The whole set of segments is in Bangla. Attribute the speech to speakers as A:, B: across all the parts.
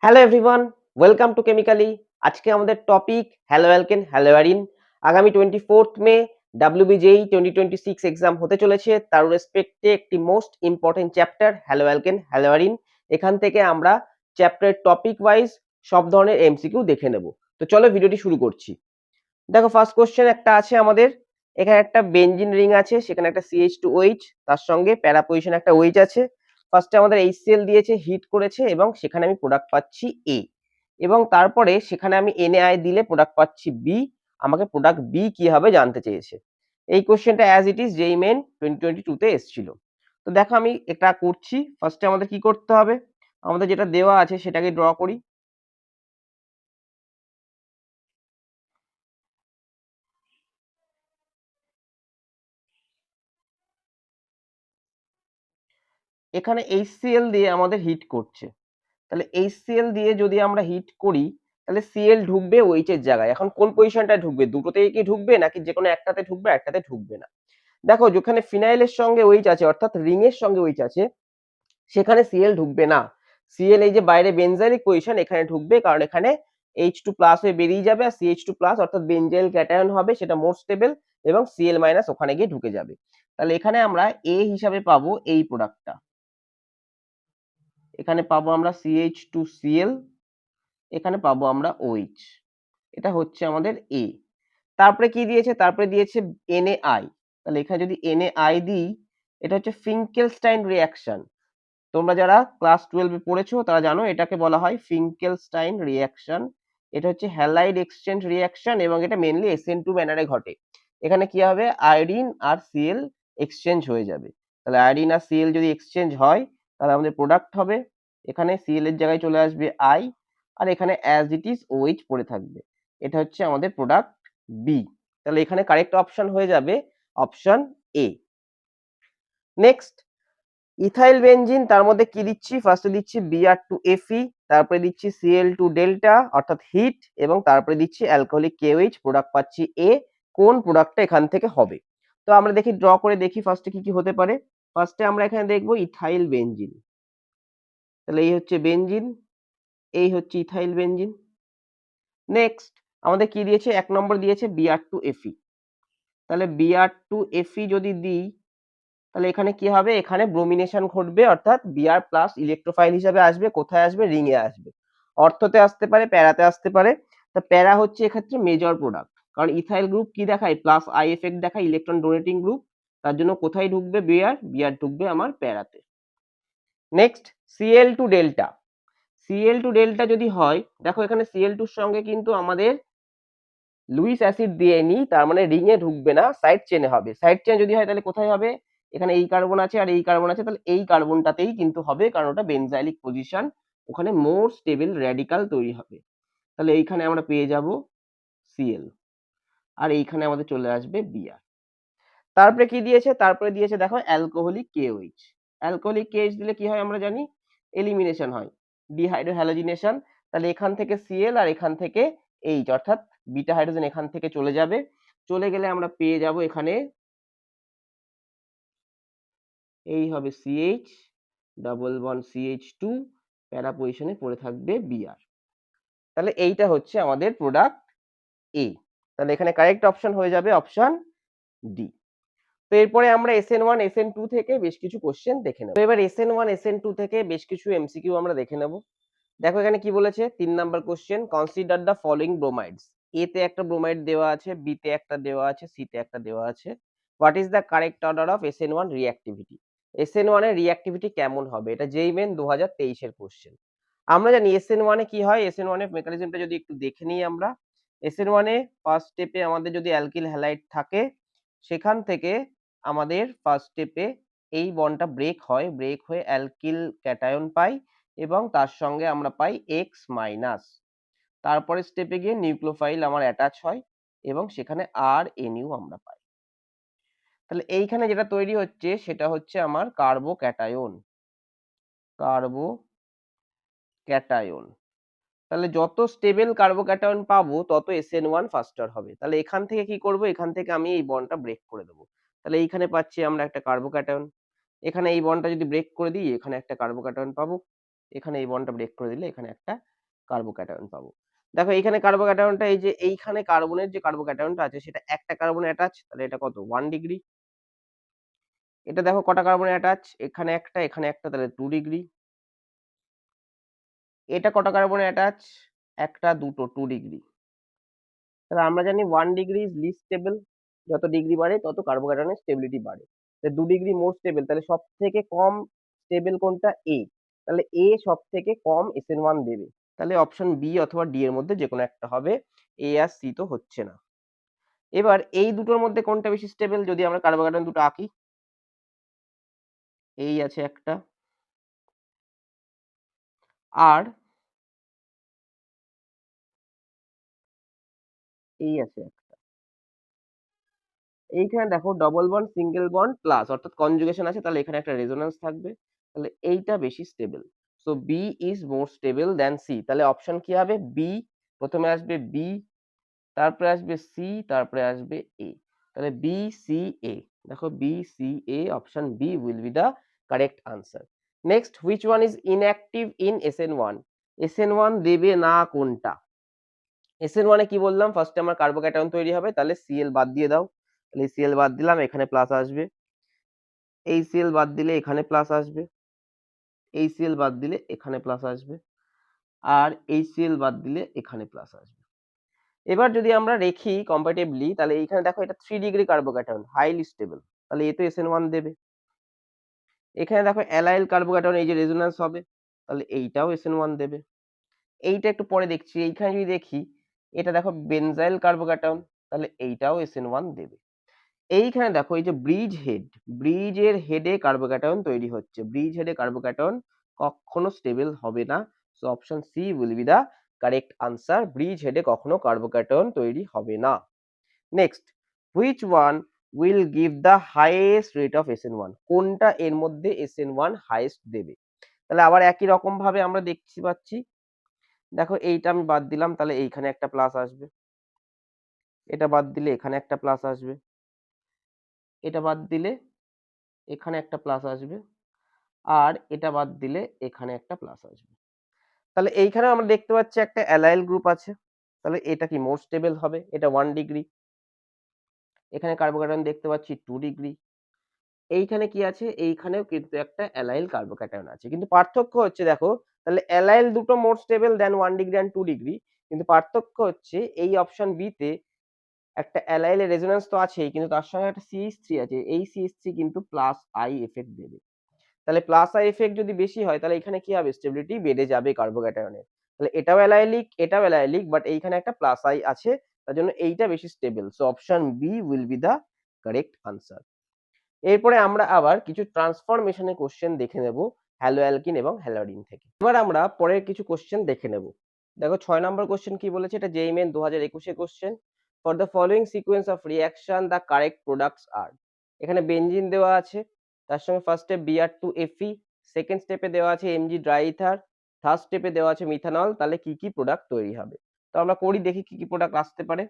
A: Hello everyone, welcome to chemically. আজকে আমাদের topic hello alkane, hello arene. আগামী 24th মে WBJEE 2026 এক্সাম হতে চলেছে। তার রেসপেক্টে একটি most important chapter hello alkane, hello arene. এখান থেকে আমরা চ্যাপ্টারের টপিক ওয়াইজ সব ধরনের এমসিকিউ দেখে নেব। তো চলো ভিডিওটি শুরু করছি। দেখো ফার্স্ট কোশ্চেন একটা আছে আমাদের। এখানে একটা বেনজিন রিং আছে, সেখানে একটা CH2OH, তার সঙ্গে প্যারা পজিশন একটা OH আছে। ফার্স্টে আমাদের HCl দিয়েছে, হিট করেছে এবং সেখানে আমি প্রোডাক্ট পাচ্ছি A, এবং তারপরে সেখানে আমি NaI দিলে প্রোডাক্ট পাচ্ছি B। আমাকে প্রোডাক্ট B কি হবে জানতে চেয়েছে। এই কোশ্চেনটা অ্যাজ ইট ইজ যেই মেন 2022 তে এসেছিল। তো দেখো আমি এটা করছি। ফার্স্টে আমাদের কি করতে হবে, আমাদের যেটা দেওয়া আছে সেটাকে ড্র করি। এখানে HCl দিয়ে আমাদের হিট করছে, তাহলে HCl দিয়ে যদি আমরা হিট করি তাহলে Cl ঢুকবে OH এর জায়গায়। এখন কোন পজিশনটায় ঢুকবে, দুটোতেই কি ঢুকবে নাকি যে কোনো একটাতে ঢুকবে, একটাতে ঢুকবে না? দেখো যেখানে ফিনাইলের সঙ্গে OH আছে অর্থাৎ রিং এর সঙ্গে OH আছে সেখানে Cl ঢুকবে না। Cl এই যে বাইরে বেনজাইলিক পজিশন এখানে ঢুকবে, কারণ এখানে H2+ হয়ে বেরিয়ে যাবে আর CH2+ অর্থাৎ বেনজাইল ক্যাটায়ন হবে, সেটা মোর স্টেবল, এবং Cl- ওখানে গিয়ে ঢুকে যাবে। তাহলে এখানে আমরা A হিসাবে পাবো এই প্রোডাক্টটা। এখানে পাবো আমরা CH2Cl, এখানে পাবো আমরা OH। এটা হচ্ছে আমাদের A। তারপরে কি দিয়েছে, তারপরে দিয়েছে NaI। তাহলে এখানে যদি NaI দিই, এটা হচ্ছে ফিঙ্কেলস্টাইন রিঅ্যাকশন। তোমরা যারা ক্লাস 12 এ পড়েছো তারা জানো এটাকে বলা হয় ফিঙ্কেলস্টাইন রিঅ্যাকশন। এটা হচ্ছে হ্যালাইড এক্সচেঞ্জ রিঅ্যাকশন এবং এটা মেইনলি SN2 ব্যানারে ঘটে। এখানে কি হবে, আয়োডিন আর Cl এক্সচেঞ্জ হয়ে যাবে। তাহলে আয়োডিন আর Cl যদি এক্সচেঞ্জ হয় তাহলে আমাদের প্রোডাক্ট হবে, এখানে Cl এর জায়গায় চলে আসবে I, আর এখানে অ্যাজ ইট ইজ OH পড়ে থাকবে। এটা হচ্ছে আমাদের প্রোডাক্ট B। তাহলে এখানে কারেক্ট অপশন হয়ে যাবে option A। Next ethyl benzene, তার মধ্যে কি দিচ্ছি, ফার্স্টে দিচ্ছি Br2Fe, তারপরে দিচ্ছি Cl2 ডেল্টা অর্থাৎ হিট, এবং তারপরে দিচ্ছি অ্যালকোহলিক KOH, প্রোডাক্ট পাচ্ছি A। কোন প্রোডাক্টটা এখান থেকে হবে? তো আমরা দেখি, ড্র করে দেখি ফার্স্টে কি কি হতে পারে। ফার্স্টে আমরা এখানে দেখবো ইথাইল বেনজিন। তাহলে এই হচ্ছে বেনজিন, এই হচ্ছে ইথাইল বেনজিন। নেক্সট আমাদের কি দিয়েছে, এক নম্বর দিয়েছে Br2Fe। তাহলে Br2Fe যদি দিই তাহলে এখানে কি হবে, এখানে ব্রোমিনেশন ঘটবে অর্থাৎ Br+ ইলেকট্রোফাইল হিসেবে আসবে, কোথায় আসবে, রিং এ আসবে। অর্থতে আসতে পারে, প্যারাতে আসতে পারে। তা প্যারা হচ্ছে এক্ষেত্রে মেজর প্রোডাক্ট, কারণ ইথাইল গ্রুপ কি দেখায়, প্লাস আই এফেক্ট দেখায়, ইলেকট্রন ডোনেটিং গ্রুপ। তার জন্য কোথায় ঢুকবে, বিআর ঢুকবে আমার প্যারাতে। Next Cl2 delta. Cl2 delta যদি হয়, দেখো এখানে Cl2 এর সঙ্গে কিন্তু আমাদের লুইস অ্যাসিড দিয়ে নি, তার মানে রিং এ ঢুকবে না, সাইড চেনে হবে। সাইড চেন যদি হয় তাহলে কোথায় হবে, এখানে এই কার্বন আছে আর এই কার্বন আছে, তাহলে এই কার্বনটাতেই কিন্তু হবে, কারণ ওটা বেনজাইলিক পজিশন, ওখানে মোর স্টেবল র্যাডিকাল তৈরি হবে। তাহলে এইখানে আমরা পেয়ে যাব Cl, আর এইখানে আমাদের চলে আসবে Br। তারপরে কি দিয়েছে, তারপরে দিয়েছে দেখো অ্যালকোহলিক KOH। অ্যালকোহলিক KOH দিলে কি হয় আমরা জানি, এলিমিনেশন হয়, ডিহাইড্রোহ্যালোজিনেশন। তাহলে এখান থেকে Cl আর এখান থেকে H অর্থাৎ বিটা হাইড্রোজেন এখান থেকে চলে যাবে। চলে গেলে আমরা পেয়ে যাব এখানে এই হবে CH, ডাবল বন্ড CH2, প্যারা পজিশনে পড়ে থাকবে Br। তাহলে এইটা হচ্ছে আমাদের প্রোডাক্ট A। তাহলে এখানে কারেক্ট অপশন হয়ে যাবে অপশন ডি। তো এরপরে আমরা SN1 SN2 থেকে বেশ কিছু কোশ্চেন দেখে নেব। তো এবার SN1 SN2 থেকে বেশ কিছু এমসিকিউ আমরা দেখে নেব। দেখো এখানে কি বলেছে, 3 number question, consider the following bromides. এ তে একটা ব্রোমাইড দেওয়া আছে, বি তে একটা দেওয়া আছে, সি তে একটা দেওয়া আছে। What is the correct order of SN1 reactivity? SN1 এর রিঅ্যাক্টিভিটি কেমন হবে, এটা যেই মেন 2023 এর কোশ্চেন। আমরা জানি SN1 এ কি হয়, SN1 এর মেকানিজমটা যদি একটু দেখে নিই আমরা। SN1 এ ফার্স্ট স্টেপে আমাদের যদি অ্যালকিল হ্যালাইড থাকে, সেখান থেকে আমাদের ফার্স্ট স্টেপে এই বন্ডটা ব্রেক হয়, ব্রেক হয়ে অ্যালকিল ক্যাটায়ন পাই, এবং তার সঙ্গে আমরা পাই X-। তারপরে স্টেপে গিয়ে নিউক্লিওফাইল আমার অ্যাটাচ হয় এবং সেখানে RNU আমরা পাই। তাহলে এইখানে যেটা তৈরি হচ্ছে সেটা হচ্ছে আমার কার্বোক্যাটায়ন, কার্বোক্যাটায়ন। তাহলে যত স্টেবল কার্বোক্যাটায়ন পাবো তত SN1 ফাস্টার হবে। তাহলে এখান থেকে কি করব, এখান থেকে আমি এই বন্ডটা ব্রেক করে দেবো। তাহলে এইখানে পাচ্ছি আমরা একটা কার্বোক্যাটায়ন, এখানে এই বন্ডটা যদি ব্রেক করে দিই এখানে একটা কার্বোক্যাটায়ন পাবো, এখানে এই বন্ডটা ব্রেক করে দিলে এখানে একটা কার্বোক্যাটায়ন পাবো। দেখো এইখানে কার্বোক্যাটায়নটা এই যে এইখানে কার্বনের যে কার্বোক্যাটায়নটা আছে সেটা একটা কার্বন অ্যাটাচ, তাহলে এটা কত 1 ডিগ্রি। এটা দেখো কটা কার্বন অ্যাটাচ, এখানে একটা, তাহলে 2 ডিগ্রি। এটা কটা কার্বন অ্যাটাচ, একটা দুটো 2 ডিগ্রি। তাহলে আমরা জানি 1 ডিগ্রি ইজ লিস্ট স্টেবল, যত ডিগ্রি বাড়ে তত কার্বোক্যাটায়নের স্টেবিলিটি বাড়ে। তাহলে 2 ডিগ্রি মোর স্টেবল, তাহলে সব থেকে কম স্টেবল কোনটা, এ। তাহলে এ সব থেকে কম SN1 দেবে। তাহলে অপশন বি অথবা ডি এর মধ্যে যে কোনো একটা হবে, এ আর সি তো হচ্ছে না। এবার এই দুটোর মধ্যে কোনটা বেশি স্টেবল, যদি আমরা কার্বোক্যাটায়ন দুটো আঁকি, এই আছে একটা, আর এই আছে একটা। এইখানে দেখো double bond single bond plus অর্থাৎ কনজুগেশন আছে, তাহলে এখানে একটা রেজোন্যান্স থাকবে, তাহলে এইটা বেশি stable. So B is more stable than C. তাহলে অপশন কি হবে, বি। প্রথমে আসবে বি, তারপরে আসবে সি, তারপরে আসবে এ। তাহলে বি সি এ, দেখো B C A, option B will be the correct answer. Next, which one is inactive in SN1? SN1 দেবে না কোনটা? SN1 এ কি বললাম, ফার্স্টে আমার কার্বোক্যাটায়ন তৈরি হবে, তাহলে Cl বাদ দিয়ে দাও, তাহলে Cl বাদ দিলাম, এখানে প্লাস আসবে। এই Cl বাদ দিলে এখানে প্লাস আসবে, এই Cl বাদ দিলে এখানে প্লাস আসবে, আর এই Cl বাদ দিলে এখানে প্লাস আসবে। এবার যদি আমরা রেখি কম্পারেটিভলি, তাহলে এইখানে দেখো এটা 3 ডিগ্রি কার্বোক্যাটায়ন, হাইলি স্টেবল, তাহলে এ তো SN1 দেবে। এখানে দেখো অ্যালাইল কার্বোক্যাটায়ন, এই যে রেজোন্যান্স হবে, তাহলে এইটাও SN1 দেবে। এইটা একটু পরে দেখছি, এইখানে যদি দেখি এটা দেখো বেনজাইল কার্বোক্যাটায়ন, তাহলে এইটাও SN1 দেবে। এইখানে দেখো এই যে ব্রিজ হেড, ব্রিজের হেডে কার্বোক্যাটায়ন তৈরি হচ্ছে, ব্রিজ হেডে কার্বোক্যাটায়ন কখনো স্টেবল হবে না। So option C will be the correct answer, bridge হেডে কখনো কার্বোক্যাটায়ন তৈরি হবে না। Next, which one will give the highest rate of SN1? কোনটা এর মধ্যে SN1 হাইয়েস্ট দেবে? তাহলে আবার একই রকম ভাবে আমরা দেখতে পাচ্ছি, দেখো এইটা আমি বাদ দিলাম, তাহলে এইখানে একটা প্লাস আসবে, এটা বাদ দিলে এখানে একটা প্লাস আসবে, এটা বাদ দিলে এখানে একটা প্লাস আসবে, আর এটা বাদ দিলে এখানে একটা প্লাস আসবে। তাহলে এইখানে আমরা দেখতে পাচ্ছি একটা অ্যালাইল গ্রুপ আছে, তাহলে এটা কি মোর স্টেবল হবে, এটা 1 ডিগ্রি। এখানে কার্বোক্যাটায়ন দেখতে পাচ্ছি 2 ডিগ্রি। এইখানে কি আছে, এইখানেও কিন্তু একটা অ্যালাইল কার্বোক্যাটায়ন আছে, কিন্তু পার্থক্য হচ্ছে দেখো, তাহলে অ্যালাইল দুটো more stable than 1 degree and 2 degree, কিন্তু পার্থক্য হচ্ছে এই অপশন বি তে একটা অ্যালাইলের রেজোন্যান্স তো আছেই, কিন্তু তার সঙ্গে একটা CH3 আছে, এই CH3 কিন্তু প্লাস আই এফেক্ট দেবে। তাহলে প্লাস আই এফেক্ট যদি বেশি হয়, তাহলে এখানে কি হবে, স্টেবিলিটি বেড়ে যাবে কার্বোক্যাটায়নের। তাহলে এটাও অ্যালাইলিক, এটাও অ্যালাইলিক, বাট এইখানে একটা প্লাস আই আছে, তার জন্য এইটা বেশি stable. So option B will be the correct answer. এরপরে আমরা আবার কিছু ট্রান্সফরমেশনের কোশ্চেন দেখে নেব হ্যালো অ্যালকিন এবং হ্যালোডিন থেকে। এবার আমরা পরের কিছু কোশ্চেন দেখে নেব। দেখো 6 নম্বর কোশ্চেন কি বলেছে, এটা JEE main 2021 question. For the following sequence of reaction the correct products are. এখানে বেনজিন দেওয়া আছে, তার সঙ্গে ফার্স্ট স্টেপ Br2Fe, সেকেন্ড স্টেপে দেওয়া আছে Mg ড্রাই ইথার, থার্ড স্টেপে দেওয়া আছে মিথানল। তাহলে কি কি প্রোডাক্ট তৈরি হবে? তো আমরা করি, দেখি কি কি প্রোডাক্ট আসতে পারে।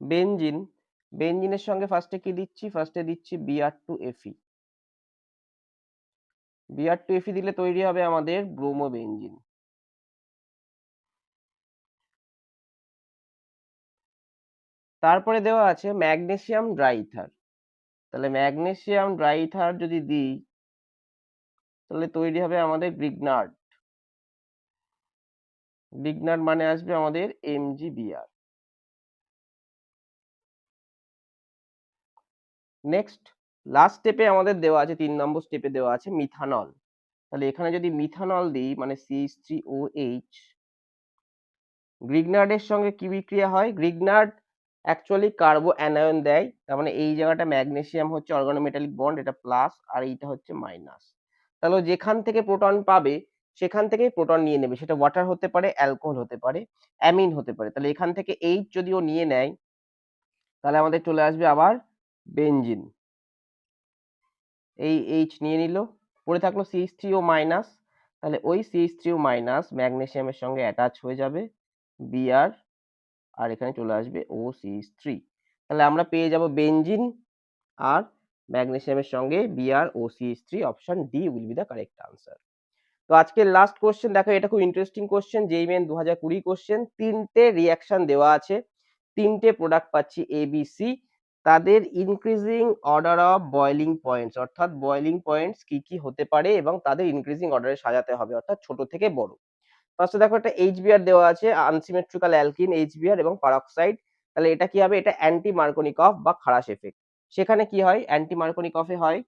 A: বেনজিন, বেনজিনের সঙ্গে ফার্স্টে কি দিচ্ছি, ফার্স্টে দিচ্ছি Br2Fe। Br2Fe দিলে তৈরি হবে আমাদের ব্রোমোবেনজিন। তারপরে দেওয়া আছে ম্যাগনেসিয়াম ড্রাইথার, তাহলে ম্যাগনেসিয়াম ড্রাইথার যদি দিই, তাহলে তৈরি হবে আমাদের গ্রিগনার্ড। গ্রিগনার্ড মানে আসবে আমাদের MgBr। নেক্সট, লাস্ট স্টেপে আমাদের দেওয়া আছে, 3 নম্বর স্টেপে দেওয়া আছে মিথানল। তাহলে এখানে যদি মিথানল দিই, মানে CH3OH, গ্রিগনার্ডের সঙ্গে কি বিক্রিয়া হয়, গ্রিগনার্ড অ্যাকচুয়ালি কার্বো অ্যানায়ন দেয়, তার মানে এই জায়গাটা ম্যাগনেসিয়াম হচ্ছে অর্গানোমেটালিক বন্ড, এটা প্লাস, আর এইটা হচ্ছে মাইনাস। তাহলে যেখান থেকে প্রোটন পাবে সেখান থেকেই প্রোটন নিয়ে নেবে, সেটা ওয়াটার হতে পারে, অ্যালকোহল হতে পারে, অ্যামিন হতে পারে। তাহলে এখান থেকে এইচ যদি ও নিয়ে নেয়, তাহলে আমাদের চলে আসবে আবার বেনজিন। এই এইচ নিয়ে নিল, পড়ে থাকলো CH3O মাইনাস, তাহলে ওই CH3O মাইনাস ম্যাগনেসিয়ামের সঙ্গে অ্যাটাচ হয়ে যাবে Br, আর এখানে চলে আসবে OCH3। তাহলে আমরা পেয়ে যাব বেনজিন আর ম্যাগনেসিয়ামের সঙ্গে BrOCH3 option D will be the correct answer. তো আজকের লাস্ট কোশ্চেন দেখো, এটা খুব ইন্টারেস্টিং কোশ্চেন, যেই মেন 2020 কোশ্চেন। তিনটে রিয়াকশন দেওয়া আছে, তিনটে প্রোডাক্ট পাচ্ছি ABC, তাদের increasing order of boiling points, অর্থাৎ বয়েলিং পয়েন্টস কি কি হতে পারে এবং তাদের ইনক্রিজিং অর্ডারে সাজাতে হবে, অর্থাৎ ছোট থেকে বড়। ফার্স্টে দেখো একটা HBr দেওয়া আছে, আনসিমেট্রিক্যাল অ্যালকিন HBr এবং পারক্সাইড। তাহলে এটা কি হবে? এটা অ্যান্টি মার্কোনিকফ বা খারাস এফেক্ট। সেখানে কি হয়? অ্যান্টি মার্কোনিকফে হয়,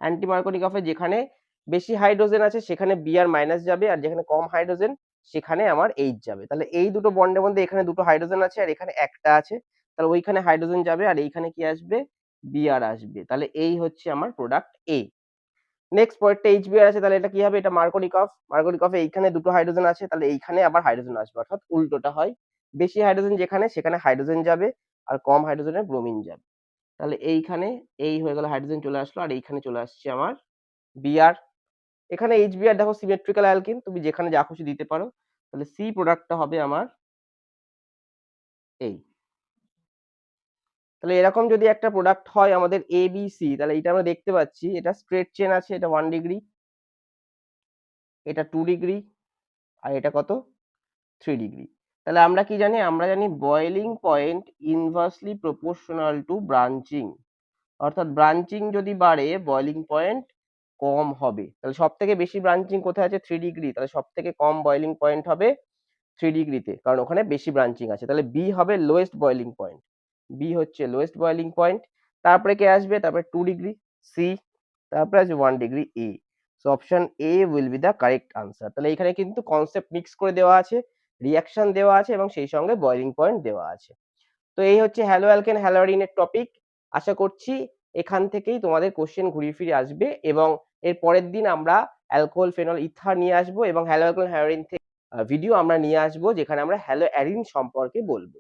A: অ্যান্টি মার্কোনিকফে যেখানে বেশি হাইড্রোজেন আছে সেখানে Br মাইনাস যাবে, আর যেখানে কম হাইড্রোজেন সেখানে আমার H যাবে। তাহলে এই দুটো বন্ডের মধ্যে এখানে দুটো হাইড্রোজেন আছে আর এখানে একটা আছে, তাহলে ওইখানে হাইড্রোজেন যাবে আর এইখানে কি আসবে? Br আসবে। তাহলে এই হচ্ছে আমার প্রোডাক্ট A। নেক্সট পয়েন্টটা HBr আছে, তাহলে এটা কি হবে? এটা মার্কোনিকফ। মার্কোনিকফে এইখানে দুটো হাইড্রোজেন আছে, তাহলে এইখানে আবার হাইড্রোজেন আসবে, অর্থাৎ উল্টোটা হয়। বেশি হাইড্রোজেন যেখানে সেখানে হাইড্রোজেন যাবে আর কম হাইড্রোজেনে ব্রোমিন যাবে। তাহলে এইখানে এই হয়ে গেল, হাইড্রোজেন চলে আসলো আর এইখানে চলে আসছে আমার Br। এখানে HBr দেখো সিমেট্রিক্যাল অ্যালকিন, তুমি যেখানে যা খুশি দিতে পারো। তাহলে সি প্রোডাক্টটা হবে আমার এই। তাহলে এরকম যদি একটা প্রোডাক্ট হয় আমাদের ABC, তাহলে এটা আমরা দেখতে পাচ্ছি এটা স্ট্রেট চেন আছে, এটা 1 ডিগ্রি, এটা 2 ডিগ্রি, আর এটা কত? 3 ডিগ্রি। তাহলে আমরা কি জানি? আমরা জানি boiling point inversely proportional to branching, অর্থাৎ ব্রাঞ্চিং যদি বাড়ে বয়েলিং পয়েন্ট কম হবে। তাহলে সব থেকে বেশি ব্রাঞ্চিং কোথায় আছে? 3 ডিগ্রি, তাহলে সব থেকে কম বয়েলিং পয়েন্ট হবে 3 ডিগ্রিতে, কারণ ওখানে বেশি ব্রাঞ্চিং আছে। তাহলে বি হবে লোয়েস্ট বয়েলিং পয়েন্ট, বি হচ্ছে লোয়েস্ট বয়েলিং পয়েন্ট। তারপরে কে আসবে? তারপরে 2 ডিগ্রি সি, তারপরে আছে 1 degree A. So option A will be the correct answer. তাহলে এখানে কিন্তু কনসেপ্ট মিক্স করে দেওয়া আছে, রিঅ্যাকশন দেওয়া আছে এবং সেই সঙ্গে বয়েলিং পয়েন্ট দেওয়া আছে। তো এই হচ্ছে হ্যালো অ্যালকেন হ্যালোরিনের টপিক। আশা করছি এখান থেকেই তোমাদের কোশ্চেন ঘুরিয়ে ফিরে আসবে এবং এর পরের দিন আমরা অ্যালকোহল ফেনল ইথার নিয়ে আসবো এবং হ্যালো অ্যালকেন হ্যালোরিন থেকে ভিডিও আমরা নিয়ে আসবো যেখানে আমরা হ্যালো অ্যারিন সম্পর্কে বলবো।